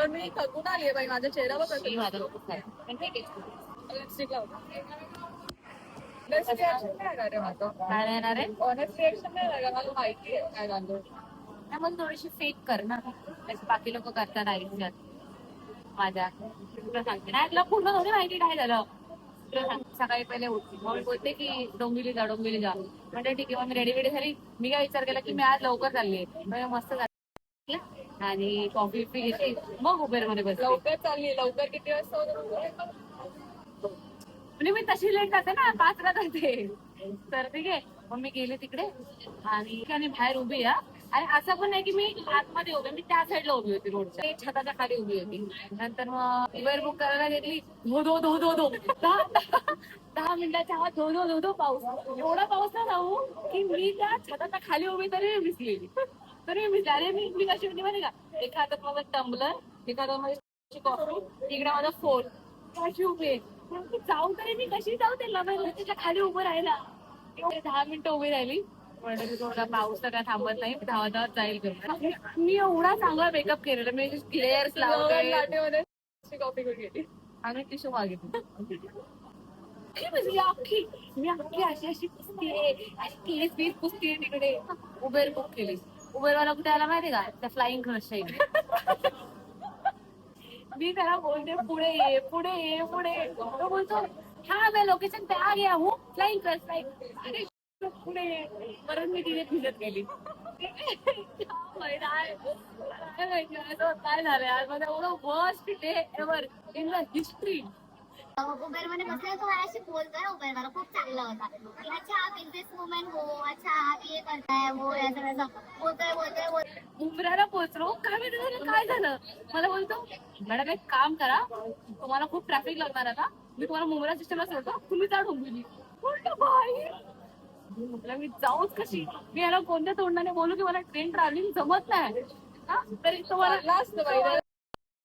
मी थकून आलीये बाई, माझ्या चेहऱ्यावर लिपस्टिक लावतो. काय येणार आहे? ऑनेस्ट रिएक्शन नाही लागला, मला माहिती आहे काय झालं. मग थोडीशी फेक कर ना, बाकी लोक करतात आयुष्यात. माझ्या तुला सांगते नाही, तुला पूर्ण थोडी माहिती काय झालं. सकाळी पहिले उठली मग बोलते की डोंबिवली जा डोंबिवली जा. म्हणजे ठीक आहे, मग मी रेडी वेडी झाली. मी काय विचार केला की मी आज लवकर चालली आहे, मस्त झाली आणि कॉफी पी घेतली, मग उबेर मध्ये बसली. लवकर चालली, लवकर किती वाजता म्हणजे मी तशी लेट जाते ना, 5ला जाते. तर ठीक आहे, मग मी गेले तिकडे आणि बाहेर उभी आहे. आणि असं पण नाही की मी आतमध्ये उभी, मी त्या साईडला उभी होती, रोडच्या छताच्या खाली उभी होती. नंतर मग उबेर बुक करायला घेतली, धो 10 मिनिटाच्या आत धो पाऊस. एवढा पाऊस ना राहू की मी त्या छताच्या खाली उभी तरी भिजलेली. अरे मी कशी होती माहिती का, एका हातात माझा टंबलर, एका हातात माझी कॉफी, इकडे माझा फोन, कशी उभी आहे. जाऊ तरी मी कशी जाऊ त्याला त्याच्या खाली उभं राहिला. 10 मिनिटं उभी राहिली. थोडा पाऊस तर काय थांबत नाही, धावत जाईल. मी एवढा चांगला मेकअप केलेला, मी क्लिअर्स लाटेमध्ये कॉफी करून घेतली आणि टिशू मागितली. मी अख्खी अशी पुसतीये, अशी केस बीस पुसतीये तिकडे. उबेर बुक केली. उबेरवाला कुठे आला माहिती का, त्या फ्लाइंग क्लच. मी त्याला बोलते पुढे ये तो बोलतो हाँ मैं लोकेशन पे आ गया हूँ, फ्लाइंग क्लच. पुढे ये. परत मी तिथे भिजत गेली. काय झालं आज माझं एवढं worst day ever in the history. Uber मध्ये बसले तो माझ्याशी बोलतोय. उबेर वाला खूप चांगला होता की अच्छा आप बिझनेस वुमन हो, अच्छा आप ये करताय वो, असं बोलतोय. उमराला पोहोचलो काय झालं. मला बोलतो मॅडम एक काम करा, तुम्हाला खूप ट्रॅफिक लागणार आता, मी तुम्हाला मुंब्रा स्टेशनला सोडतो, तुम्ही जा डोंबिवली. मी जाऊच कशी, मी याला कोणत्या तोंडाने बोलू की मला ट्रेन ट्रॅव्हलिंग जमत नाही. तरी तुम्हाला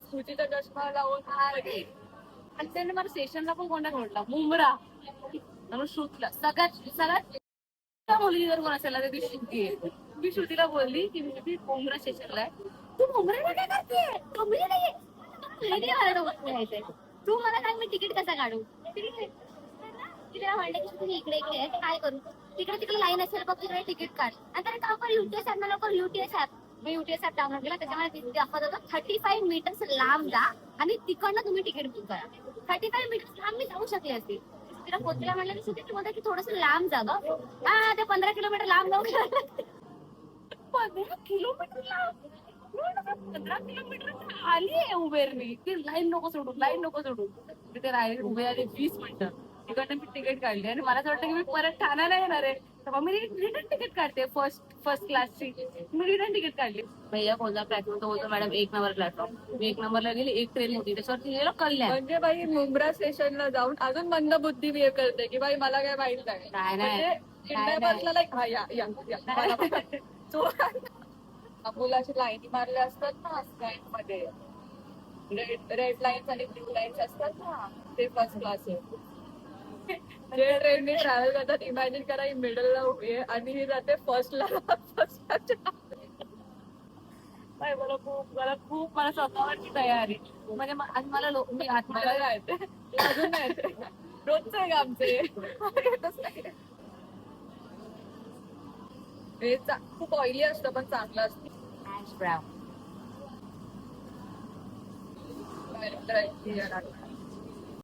सुचीचा चष्मा लावून आणि त्याने मला स्टेशनला पण कोणता सोडला, मुंब्रा. श्रुतीला सगळ्यात मुलगी जर कोण असेल ना ती श्रुती आहे. मी श्रुतीला बोलली की मी मुंब्रा स्टेशनला आहे. तू मुंब्राला काय करते, तू मला सांग मी तिकीट कसं काढू. तिला म्हणलं की तुम्ही इकडे काय करू, तिकडे लाईन असेल बघ, तिकडे तिकीट काढ. आणि त्याने लवकर युटीएस ऍप मी युटीएस ऍप डाउनलोड केला. त्याच्यामध्ये दाखवत होतं 35 मीटर्स लांब जा आणि तिकडनं तुम्ही तिकीट बुक करा. 35 मीटर्स लांब मी जाऊ शकले असते. तिला पोचला म्हणलं की सुद्धा बोलता की थोडस लांब जा ग. हा ते 15 किलोमीटर लांब जाऊ शकलं. 15 किलोमीटर लांब. 15 किलोमीटर आली आहे उबेरनी. ती लाईन नको सोडून तिथे राहिले उभे आले 20 मिनिटं. तिकडनं मी तिकीट काढली आणि मला असं वाटतं की मी परत ठाण्याला येणार आहे. तर मी रिटर्न तिकीट काढते फर्स्ट क्लासची. मी रिटर्न तिकीट काढली. भैया कोणता प्लॅटफॉर्म तो बोलतो मॅडम 1 नंबर प्लॅटफॉर्म. मी 1 नंबरला गेली, एक ट्रेन होती त्याच्यावरती गेलो कल्याण. म्हणजे बाई मुंब्रा स्टेशनला जाऊन अजून मंद बुद्धी बिहेव करते की बाई मला काय माहित नाही. मुलाची लाईनी मारल्या असतात ना स्टँड मध्ये, रेड लाईन्स आणि ब्ल्यू लाईन्स असतात ना, ते फर्स्ट क्लास आहे. जे ट्रेनने ट्रॅव्हल करतात इमॅजिन करा, ही मिडलला उभी आहे आणि ही जाते फर्स्टला. मला खूप स्वतःवरची तयारी. म्हणजे मला मी मला जायचे अजून नाही रोजचं आहे का आमचे. हे खूप ऑइली असतं पण चांगलं असतं. Hash brown.